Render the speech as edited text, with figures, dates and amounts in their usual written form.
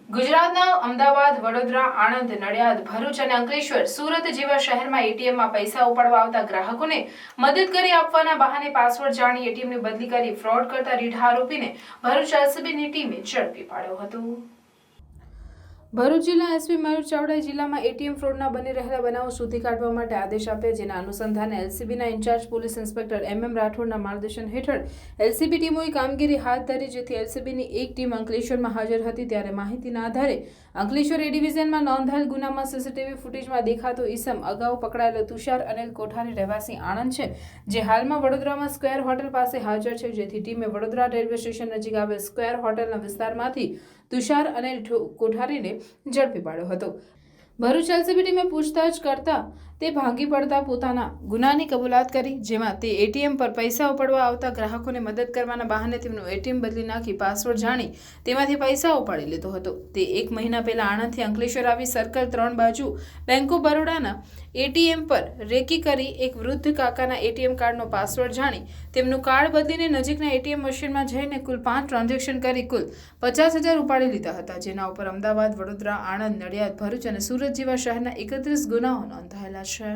ગુજરાતના અમદાવાદ, વડોદરા, આણંદ, નડિયાદ, ભરૂચ અને અંકલેશ્વર, સુરત જેવા શહેરમાં એટીએમમાં પૈસા ઉપાડવા આવતા ગ્રાહકોને મદદ કરી આપવાના બહાને પાસવર્ડ જાણી એટીએમની બદલી કરી ફ્રોડ કરતા રીઢા આરોપીને ભરૂચ એલસીબીની ટીમે ઝડપી પાડ્યો હતો। ભરૂચ જિલ્લા એસપી મયુર ચાવડાએ જિલ્લામાં એટીએમ ફ્રોડના બની રહેલા બનાવો શોધી કાઢવા માટે આદેશ આપ્યા, જેના અનુસંધાને એલસીબીના ઇન્ચાર્જ પોલીસ ઇન્સ્પેક્ટર એમ રાઠોડના માર્ગદર્શન હેઠળ એલસીબી ટીમોએ કામગીરી હાથ ધરી, જેથી એલસીબીની એક ટીમ અંકલેશ્વરમાં હાજર હતી ત્યારે માહિતીના આધારે અંકલેશ્વર એ ડિવિઝનમાં નોંધાયેલ ગુનામાં સીસીટીવી ફૂટેજમાં દેખાતો ઈસમ અગાઉ પકડાયેલો તુષાર અનિલ કોઠારી રહેવાસી આણંદ છે, જે હાલમાં વડોદરામાં સ્ક્વેર હોટેલ પાસે હાજર છે, જેથી ટીમે વડોદરા રેલવે સ્ટેશન નજીક આવેલ સ્ક્વેર હોટેલના વિસ્તારમાંથી તુષાર અનિલ કોઠારીને ઝડપી પાડ્યો હતો। ભરૂચ એલસીબી ટીમે પૂછતાછ કરતા તે ભાંગી પડતા પોતાના ગુનાની કબૂલાત કરી, જેમાં તે એટીએમ પર પૈસા ઉપાડવા આવતા ગ્રાહકોને મદદ કરવાના બહાને તેમનું એટીએમ બદલી નાખી પાસવર્ડ જાણી તેમાંથી પૈસા ઉપાડી લેતો હતો। તે 1 મહિના પહેલા આણંદથી અંકલેશ્વર આવી સર્કલ 3 બાજુ બેંક ઓફ બરોડાના એટીએમ પર રેકી કરી એક વૃદ્ધ કાકાના એટીએમ કાર્ડનો પાસવર્ડ જાણી તેમનું કાર્ડ બદલીને નજીકના એટીએમ મશીનમાં જઈને કુલ 5 ટ્રાન્ઝેક્શન કરી કુલ 50,000 ઉપાડી લીધા હતા, જેના ઉપર અમદાવાદ, વડોદરા, આણંદ, નડિયાદ, ભરૂચ અને સુરત જેવા શહેરના 31 ગુનાઓ નોંધાયેલા છે।